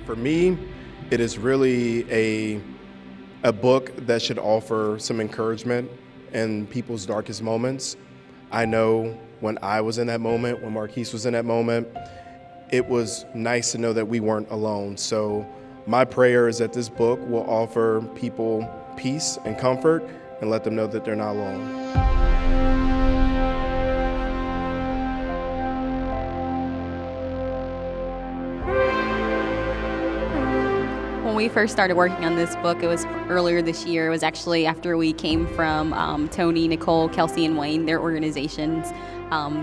For me, it is really a book that should offer some encouragement in people's darkest moments. I know when I was in that moment, when Marquise was in that moment, it was nice to know that we weren't alone. So my prayer is that this book will offer people peace and comfort and let them know that they're not alone. When we first started working on this book, it was earlier this year. It was actually after we came from Tony, Nicole, Kelsey, and Wayne, their organization's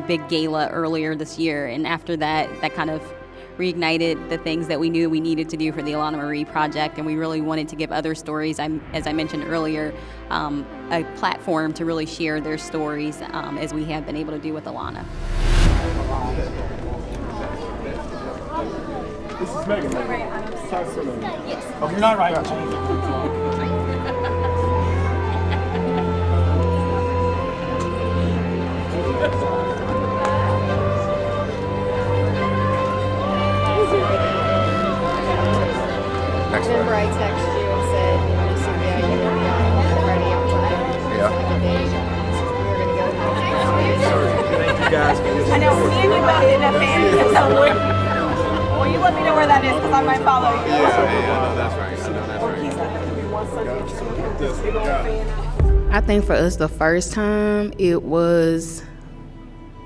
big gala earlier this year. And after that, that kind of reignited the things that we knew we needed to do for the Alana Marie Project. And we really wanted to give other stories, as I mentioned earlier, a platform to really share their stories as we have been able to do with Alana. This is Megan. Talk to me. Yes. Oh, you're not right. Remember I texted you and said, Cynthia, you were ready outside. Yeah. Like a day. We were going to go. Thank you guys for this. I know, me and you both end up fans. Well, you let me know where that is because I might follow you. Yeah, I know that's right. I think for us the first time,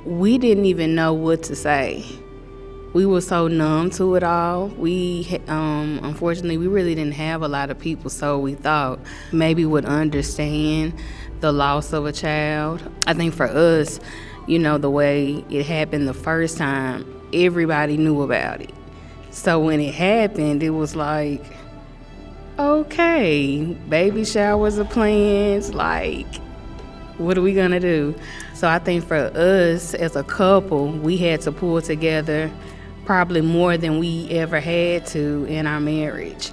we didn't even know what to say. We were so numb to it all. Unfortunately, we really didn't have a lot of people, so we thought maybe would understand the loss of a child. I think for us, the way it happened the first time, everybody knew about it. So when it happened, it was like, okay, baby showers are planned, like, what are we gonna do? So I think for us as a couple, we had to pull together probably more than we ever had to in our marriage,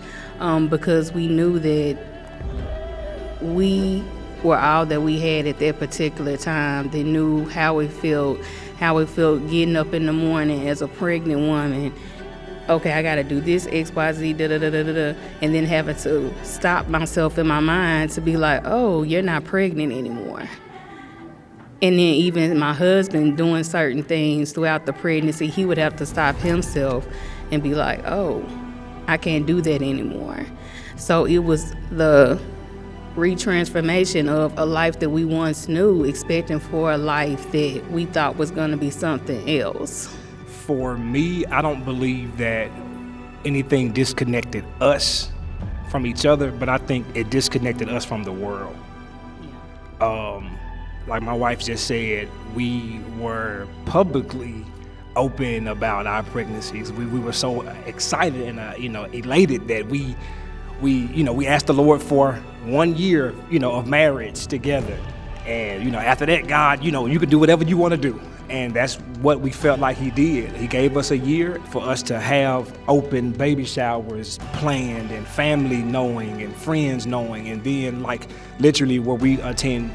because we knew that we were all that we had at that particular time. They knew how it felt getting up in the morning as a pregnant woman. Okay, I gotta do this, X, Y, Z, da-da-da-da-da, and then having to stop myself in my mind to be like, oh, you're not pregnant anymore. And then even my husband doing certain things throughout the pregnancy, he would have to stop himself and be like, oh, I can't do that anymore. So it was the retransformation of a life that we once knew, expecting for a life that we thought was gonna be something else. For me, I don't believe that anything disconnected us from each other, but I think it disconnected us from the world. Like my wife just said, we were publicly open about our pregnancies. We were so excited and elated that we asked the Lord for 1 year of marriage together, and after that, God, you can do whatever you want to do. And that's what we felt like he did. He gave us a year for us to have open baby showers planned, and family knowing and friends knowing. And then, like, literally where we attend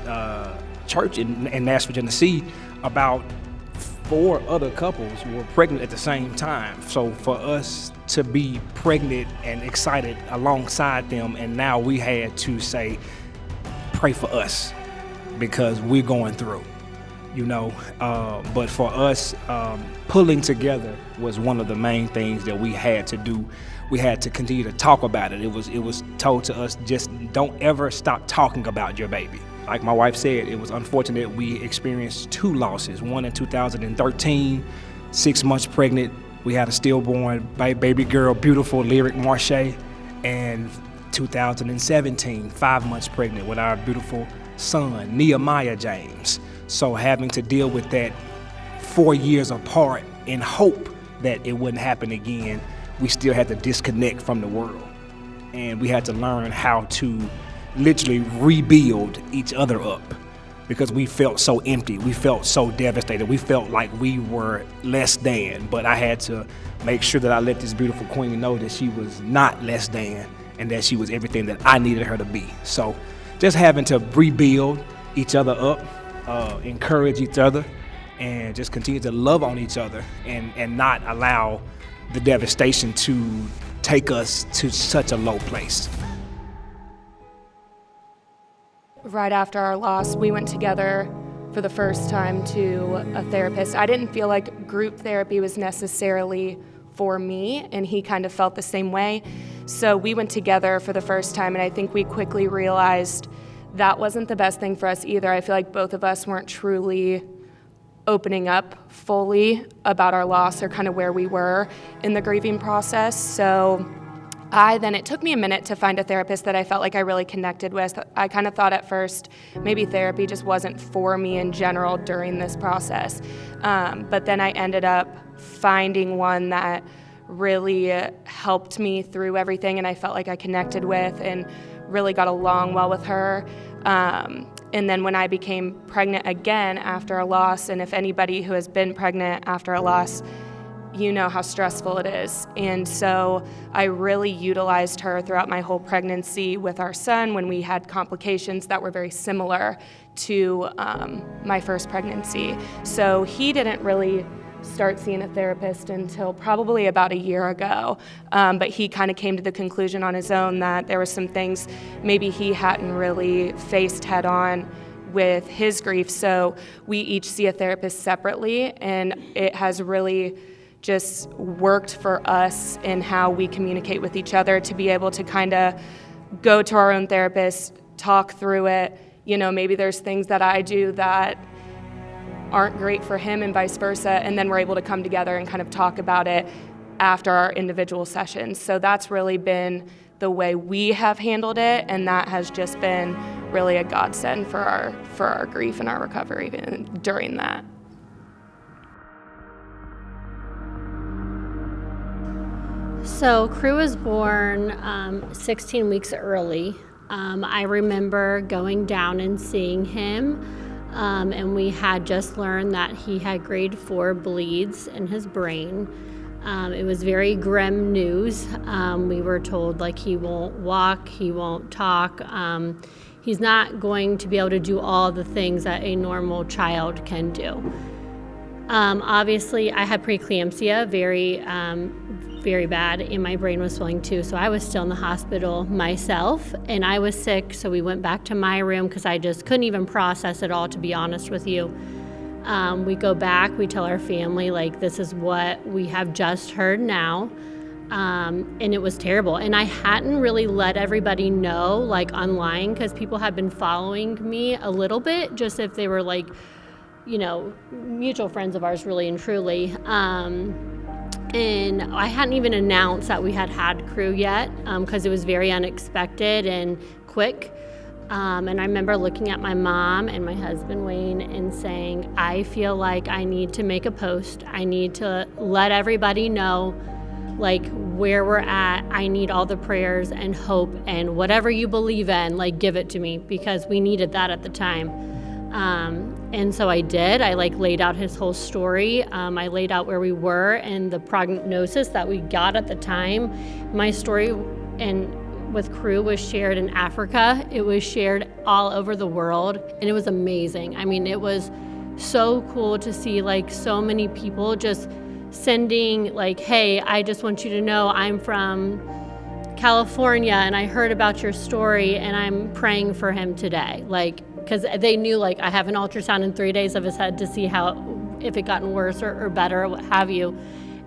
church in Nashville, Tennessee, about 4 other couples were pregnant at the same time. So for us to be pregnant and excited alongside them, and now we had to say, pray for us because we're going through. But for us, pulling together was one of the main things that we had to do. We had to continue to talk about it. It was told to us, just don't ever stop talking about your baby. Like my wife said, it was unfortunate we experienced 2 losses. One in 2013, 6 months pregnant. We had a stillborn baby girl, beautiful Lyric Marche, and 2017, 5 months pregnant with our beautiful son, Nehemiah James. So having to deal with that 4 years apart in hope that it wouldn't happen again, we still had to disconnect from the world. And we had to learn how to literally rebuild each other up, because we felt so empty. We felt so devastated. We felt like we were less than. But I had to make sure that I let this beautiful queen know that she was not less than, and that she was everything that I needed her to be. So just having to rebuild each other up, encourage each other, and just continue to love on each other, and not allow the devastation to take us to such a low place. Right after our loss, we went together for the first time to a therapist. I didn't feel like group therapy was necessarily for me, and he kind of felt the same way. So we went together for the first time, and I think we quickly realized that wasn't the best thing for us either. I feel like both of us weren't truly opening up fully about our loss or kind of where we were in the grieving process. So it took me a minute to find a therapist that I felt like I really connected with. I kind of thought at first maybe therapy just wasn't for me in general during this process. But then I ended up finding one that really helped me through everything, and I felt like I connected with and really got along well with her. And then when I became pregnant again after a loss, and if anybody who has been pregnant after a loss, you know how stressful it is. And so I really utilized her throughout my whole pregnancy with our son when we had complications that were very similar to my first pregnancy. So he didn't really start seeing a therapist until probably about a year ago. But he kind of came to the conclusion on his own that there were some things maybe he hadn't really faced head on with his grief. So we each see a therapist separately, and it has really just worked for us in how we communicate with each other to be able to kind of go to our own therapist, talk through it. You know, maybe there's things that I do that aren't great for him and vice versa, and then we're able to come together and kind of talk about it after our individual sessions. So that's really been the way we have handled it, and that has just been really a godsend for our grief and our recovery during that. So Crew was born 16 weeks early. I remember going down and seeing him. And we had just learned that he had grade 4 bleeds in his brain. It was very grim news. We were told like he won't walk, he won't talk. He's not going to be able to do all the things that a normal child can do. Obviously, I had preeclampsia, very bad, and my brain was swelling too. So I was still in the hospital myself, and I was sick. So we went back to my room because I just couldn't even process it all, to be honest with you. We go back, we tell our family, like, this is what we have just heard now. And it was terrible. And I hadn't really let everybody know, like, online, because people had been following me a little bit, just if they were, like, you know, mutual friends of ours, really and truly. And I hadn't even announced that we had Crew yet, because it was very unexpected and quick. And I remember looking at my mom and my husband, Wayne, and saying, I feel like I need to make a post. I need to let everybody know, like, where we're at. I need all the prayers and hope and whatever you believe in, like, give it to me, because we needed that at the time. And so I did. I laid out his whole story. I laid out where we were and the prognosis that we got at the time. My story with Crew was shared in Africa. It was shared all over the world, and it was amazing. I mean, it was so cool to see so many people just sending hey, I just want you to know I'm from California and I heard about your story and I'm praying for him today. Because they knew I have an ultrasound in 3 days of his head to see if it gotten worse or better or what have you.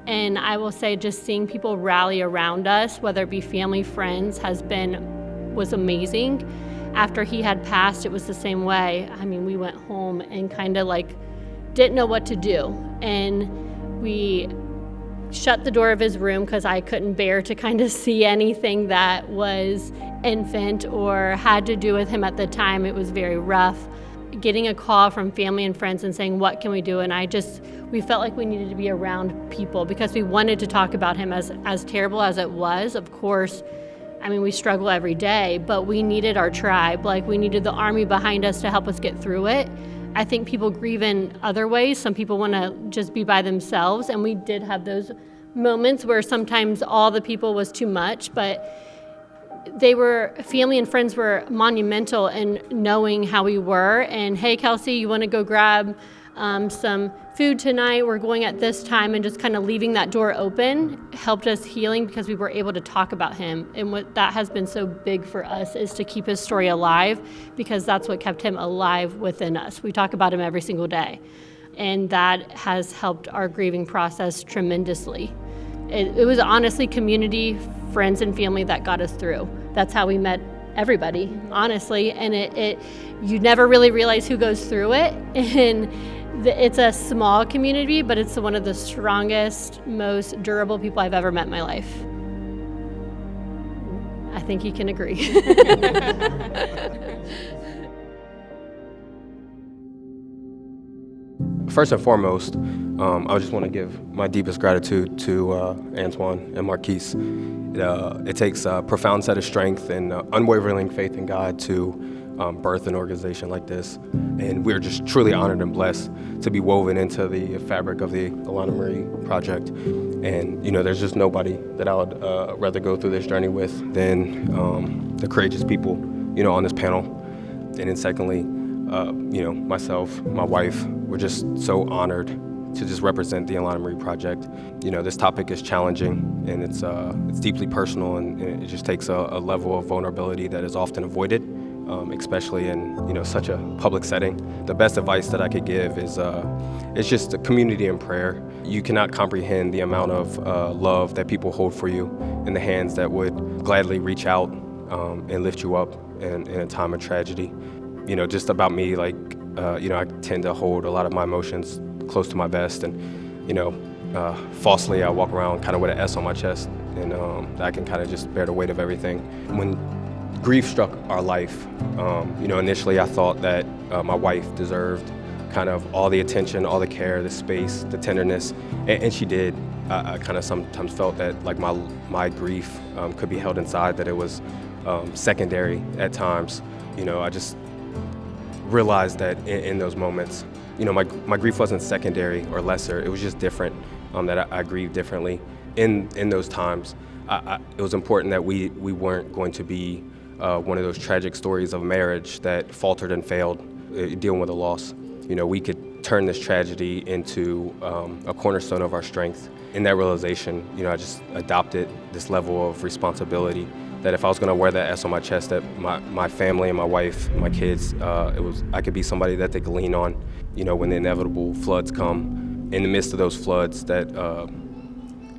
And I will say, just seeing people rally around us, whether it be family, friends, was amazing. After he had passed, it was the same way. I mean, we went home and kind of didn't know what to do. And we shut the door of his room because I couldn't bear to kind of see anything that was infant or had to do with him at the time. It was very rough. Getting a call from family and friends and saying, what can we do? And we felt like we needed to be around people because we wanted to talk about him as terrible as it was. Of course, I mean, we struggle every day, but we needed our tribe. We needed the army behind us to help us get through it. I think people grieve in other ways. Some people want to just be by themselves, and we did have those moments where sometimes all the people was too much, but family and friends were monumental in knowing how we were. And hey, Kelsey, you want to go grab some food tonight, we're going at this time, and just kind of leaving that door open helped us healing because we were able to talk about him. And what that has been so big for us is to keep his story alive, because that's what kept him alive within us. We talk about him every single day, and that has helped our grieving process tremendously. It was honestly community, friends, and family that got us through. That's how we met everybody, honestly, and you never really realize who goes through it. And it's a small community, but it's one of the strongest, most durable people I've ever met in my life. I think you can agree. First and foremost, I just want to give my deepest gratitude to Antoine and Marquise. It takes a profound set of strength and unwavering faith in God to birth an organization like this. And we're just truly honored and blessed to be woven into the fabric of the Alana Marie Project. And, there's just nobody that I would rather go through this journey with than the courageous people, on this panel. And then secondly, myself, my wife, we're just so honored to just represent the Alana Marie Project. This topic is challenging, and it's deeply personal, and it just takes a level of vulnerability that is often avoided, especially in such a public setting. The best advice that I could give is it's just a community and prayer. You cannot comprehend the amount of love that people hold for you in the hands that would gladly reach out and lift you up in a time of tragedy. Just about me, I tend to hold a lot of my emotions close to my vest, and falsely I walk around kind of with an S on my chest, and I can kind of just bear the weight of everything. When grief struck our life, initially I thought that my wife deserved kind of all the attention, all the care, the space, the tenderness, and she did. I kind of sometimes felt that my grief could be held inside, that it was secondary at times. I just realized that in those moments, my grief wasn't secondary or lesser. It was just different, that I grieved differently. In those times, it was important that we weren't going to be one of those tragic stories of marriage that faltered and failed, dealing with a loss. We could turn this tragedy into a cornerstone of our strength. In that realization, I just adopted this level of responsibility, that if I was going to wear that S on my chest, that my family and my wife, and my kids, I could be somebody that they could lean on, when the inevitable floods come. In the midst of those floods, that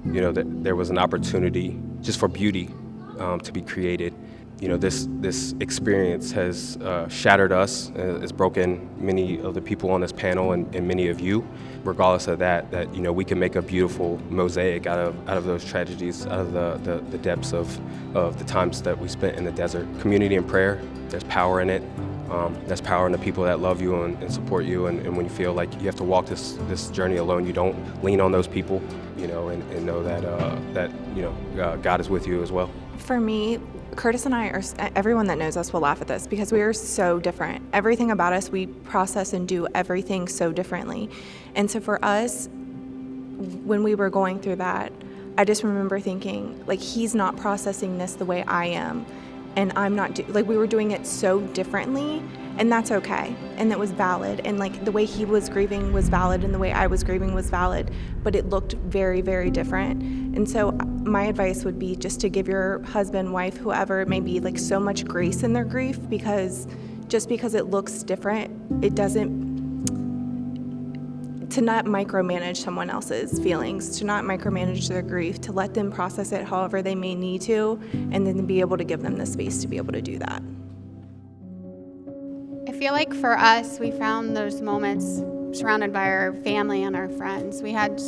that there was an opportunity just for beauty to be created. This experience has shattered us. It's broken many of the people on this panel and many of you. Regardless of that we can make a beautiful mosaic out of those tragedies, out of the depths of the times that we spent in the desert. Community and prayer, there's power in it. There's power in the people that love you and support you. And when you feel like you have to walk this journey alone, you don't lean on those people, and know that God is with you as well. For me, Curtis and I everyone that knows us will laugh at this because we are so different. Everything about us, we process and do everything so differently. And so for us, when we were going through that, I just remember thinking, he's not processing this the way I am. And I'm not, we were doing it so differently, and that's okay. And that was valid. And the way he was grieving was valid, and the way I was grieving was valid, but it looked very, very different. And so my advice would be just to give your husband, wife, whoever it may be, so much grace in their grief, because just because it looks different, it doesn't, to not micromanage someone else's feelings, to not micromanage their grief, to let them process it however they may need to, and then be able to give them the space to be able to do that. I feel like for us, we found those moments surrounded by our family and our friends. We had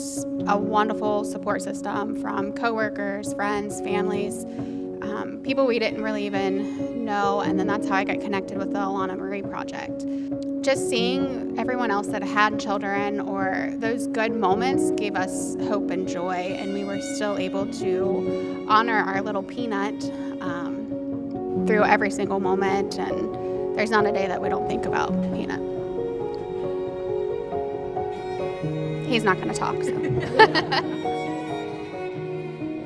a wonderful support system from coworkers, friends, families, people we didn't really even know, and then that's how I got connected with the Alana Marie Project. Just seeing everyone else that had children or those good moments gave us hope and joy, and we were still able to honor our little peanut through every single moment, and there's not a day that we don't think about Peanut. He's not going to talk, so.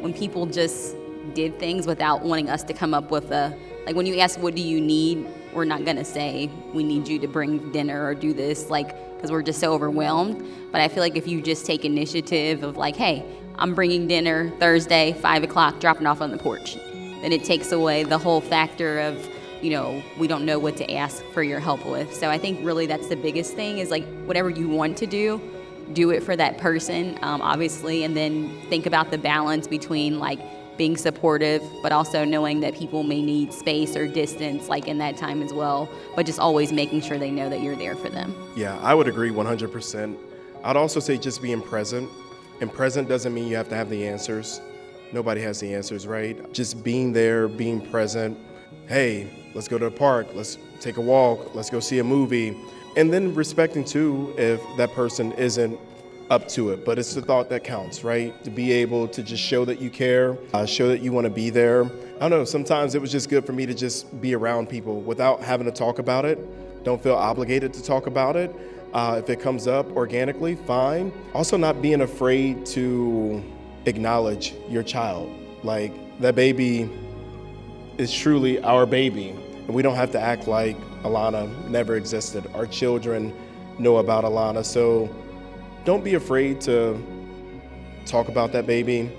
When people just did things without wanting us to come up with when you ask what do you need, we're not gonna say we need you to bring dinner or do this, like, because we're just so overwhelmed. But I feel like if you just take initiative of like, hey, I'm bringing dinner Thursday, 5 o'clock, dropping off on the porch, then it takes away the whole factor of, you know, we don't know what to ask for your help with. So I think really that's the biggest thing is like whatever you want to do it for that person, obviously, and then think about the balance between like being supportive, but also knowing that people may need space or distance like in that time as well, but just always making sure they know that you're there for them. Yeah, I would agree 100%. I'd also say just being present. And present doesn't mean you have to have the answers. Nobody has the answers, right? Just being there, being present. Hey, let's go to the park. Let's take a walk. Let's go see a movie. And then respecting too if that person isn't up to it, but it's the thought that counts, right? To be able to just show that you care, show that you want to be there. I don't know, sometimes it was just good for me to just be around people without having to talk about it. Don't feel obligated to talk about it. If it comes up organically, fine. Also not being afraid to acknowledge your child. Like that baby is truly our baby. And we don't have to act like Alana never existed. Our children know about Alana. So don't be afraid to talk about that baby.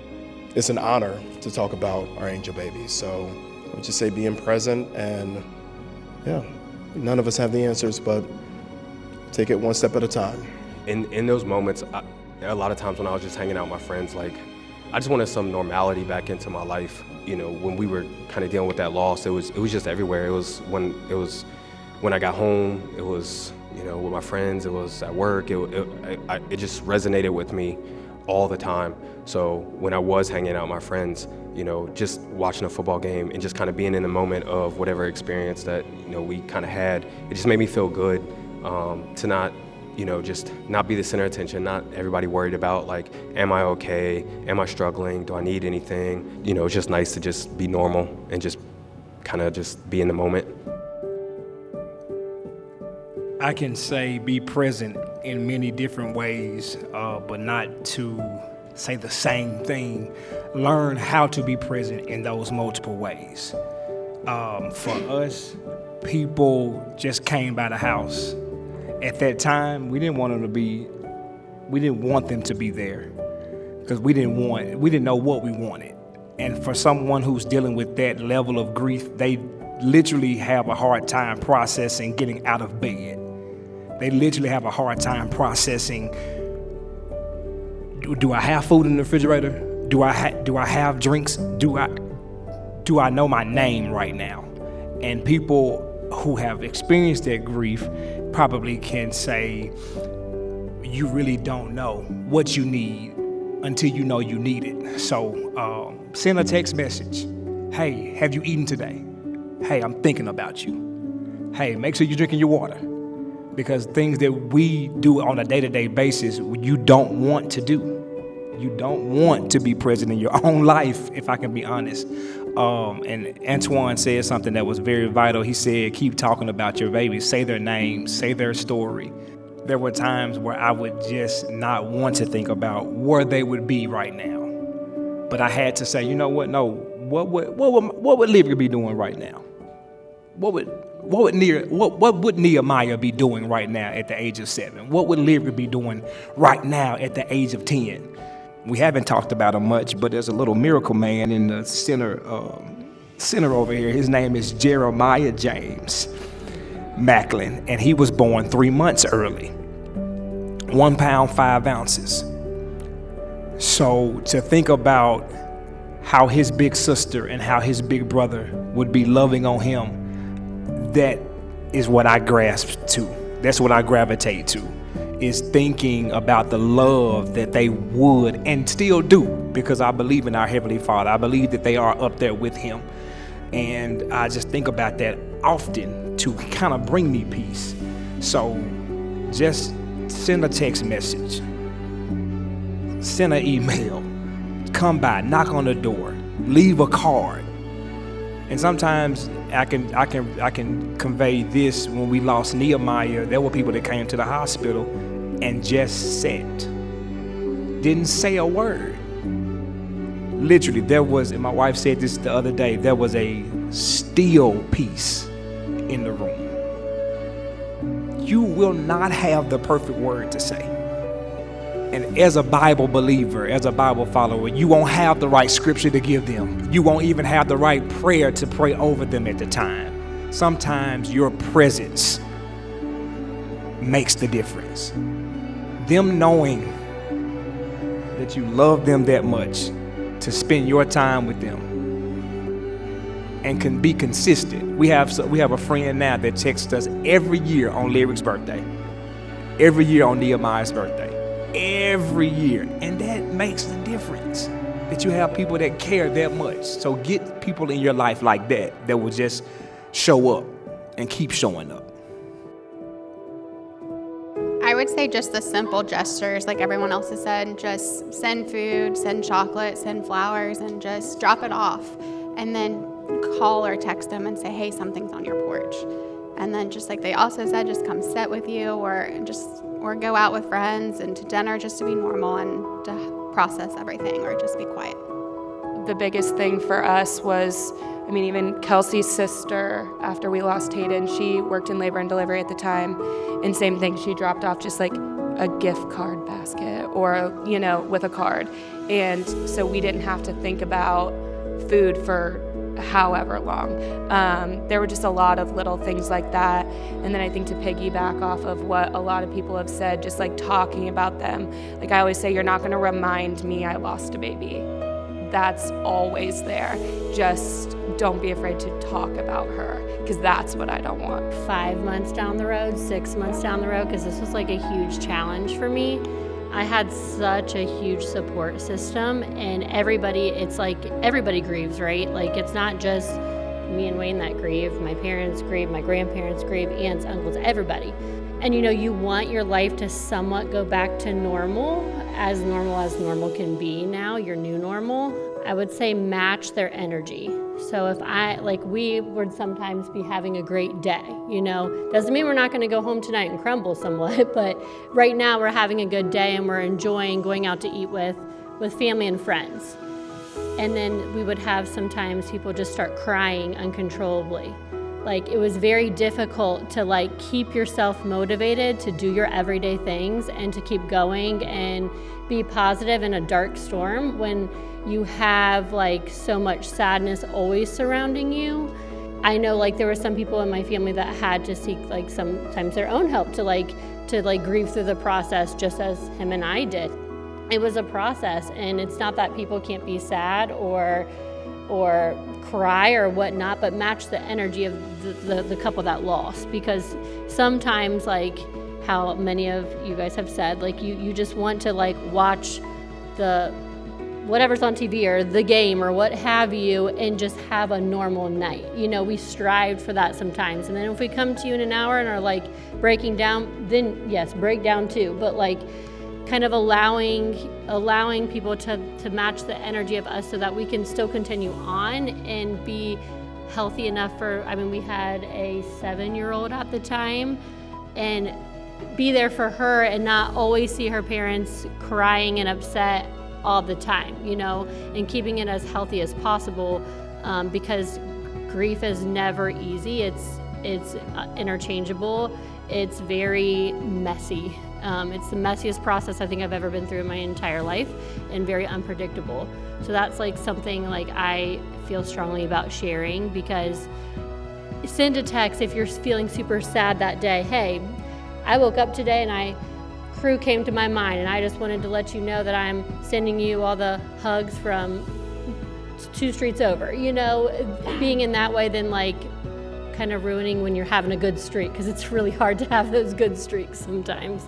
It's an honor to talk about our angel baby. So I would just say being present, and yeah, none of us have the answers, but take it one step at a time. In those moments, a lot of times when I was just hanging out with my friends, like I just wanted some normality back into my life. You know, when we were kind of dealing with that loss, it was just everywhere. It was when I got home, it was, you know, with my friends, it was at work. It just resonated with me all the time. So when I was hanging out with my friends, you know, just watching a football game and just kind of being in the moment of whatever experience that, you know, we kind of had, it just made me feel good to not, you know, just not be the center of attention, not everybody worried about like, am I okay? Am I struggling? Do I need anything? You know, it's just nice to just be normal and just kind of just be in the moment. I can say be present in many different ways, but not to say the same thing. Learn how to be present in those multiple ways. For us, people just came by the house. At that time, we didn't want them to be there because we didn't know what we wanted. And for someone who's dealing with that level of grief, they literally have a hard time processing getting out of bed. They literally have a hard time processing, do I have food in the refrigerator? Do I have drinks? Do I know my name right now? And people who have experienced that grief probably can say, you really don't know what you need until you know you need it. So send a text message. Hey, have you eaten today? Hey, I'm thinking about you. Hey, make sure you're drinking your water. Because things that we do on a day-to-day basis, you don't want to do. You don't want to be present in your own life, if I can be honest. And Antoine said something that was very vital. He said, keep talking about your babies. Say their names, say their story. There were times where I would just not want to think about where they would be right now. But I had to say, you know what? No, what would Livia be doing right now? What would Nehemiah be doing right now at the age of 7? What would Livia be doing right now at the age of 10? We haven't talked about him much, but there's a little miracle man in the center over here. His name is Jeremiah James Macklin, and he was born 3 months early. 1 pound, 5 ounces. So to think about how his big sister and how his big brother would be loving on him, that is what I grasp to. That's what I gravitate to, is thinking about the love that they would and still do, because I believe in our Heavenly Father. I believe that they are up there with Him. And I just think about that often to kind of bring me peace. So just send a text message, send an email, come by, knock on the door, leave a card. And sometimes I can convey this. When we lost Nehemiah, there were people that came to the hospital and just sat, didn't say a word. Literally, there was, and my wife said this the other day, there was a still peace in the room. You will not have the perfect word to say. And as a Bible believer, as a Bible follower, you won't have the right scripture to give them. You won't even have the right prayer to pray over them at the time. Sometimes your presence makes the difference. Them knowing that you love them that much to spend your time with them and can be consistent. We have a friend now that texts us every year on Lyric's birthday, every year on Nehemiah's birthday, every year. And that makes the difference, that you have people that care that much. So get people in your life like that will just show up and keep showing up. I would say just the simple gestures, like everyone else has said, just send food, send chocolate, send flowers, and just drop it off. And then call or text them and say, hey, something's on your porch. And then just like they also said, just come sit with you or go out with friends and to dinner just to be normal and to process everything or just be quiet. The biggest thing for us was, even Kelsey's sister, after we lost Hayden, she worked in labor and delivery at the time, and same thing, she dropped off just like a gift card basket or, with a card. And so we didn't have to think about food for however long. There were just a lot of little things like that. And then I think to piggyback off of what a lot of people have said, just like talking about them. Like I always say, you're not going to remind me I lost a baby. That's always there. Just don't be afraid to talk about her, because that's what I don't want. 5 months down the road, 6 months down the road, because this was like a huge challenge for me. I had such a huge support system, and it's like everybody grieves, right? Like it's not just me and Wayne that grieve. My parents grieve, my grandparents grieve, aunts, uncles, everybody. And you want your life to somewhat go back to normal as normal can be now, your new normal. I would say match their energy. So if we would sometimes be having a great day, doesn't mean we're not going to go home tonight and crumble somewhat, but right now we're having a good day and we're enjoying going out to eat with family and friends. And then we would have sometimes people just start crying uncontrollably. Like it was very difficult to keep yourself motivated to do your everyday things and to keep going and be positive in a dark storm when you have so much sadness always surrounding you. I know there were some people in my family that had to seek sometimes their own help to grieve through the process, just as him and I did. It was a process, and it's not that people can't be sad or cry or whatnot, but match the energy of the couple that lost. Because sometimes, how many of you guys have said, you just want to watch the whatever's on TV or the game or what have you and just have a normal night. We strive for that sometimes. And then if we come to you in an hour and are breaking down, then yes, break down too. But kind of allowing people to match the energy of us so that we can still continue on and be healthy enough we had a 7-year-old at the time, and be there for her and not always see her parents crying and upset all the time, and keeping it as healthy as possible, because grief is never easy. It's interchangeable. It's very messy. It's the messiest process I think I've ever been through in my entire life, and very unpredictable. So that's like I feel strongly about sharing, because send a text if you're feeling super sad that day. Hey, I woke up today and Crew came to my mind, and I just wanted to let you know that I'm sending you all the hugs from 2 streets over. You know, being in that way than like kind of ruining when you're having a good streak, because it's really hard to have those good streaks sometimes.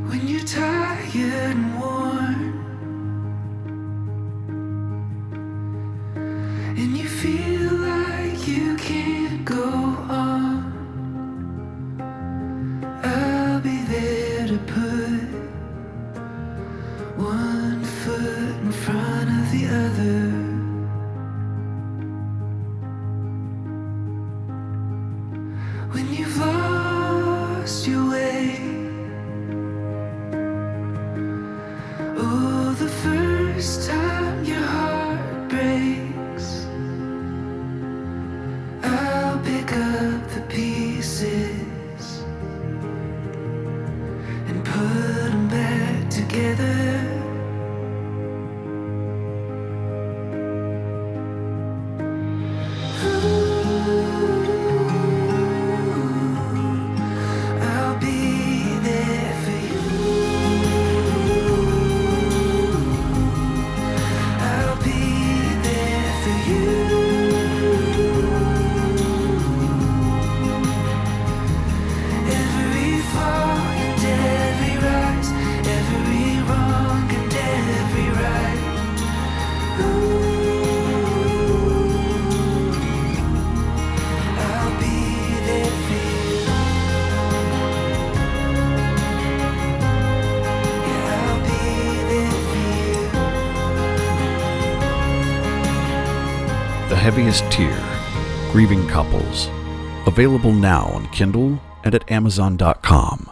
When you're tired and worn, and you feel like you can't go on, I'll be there to put one foot in front of the other. When you've lost your way, oh, the first time your heart The Heaviest Tear, Grieving Couples. Available now on Kindle and at Amazon.com.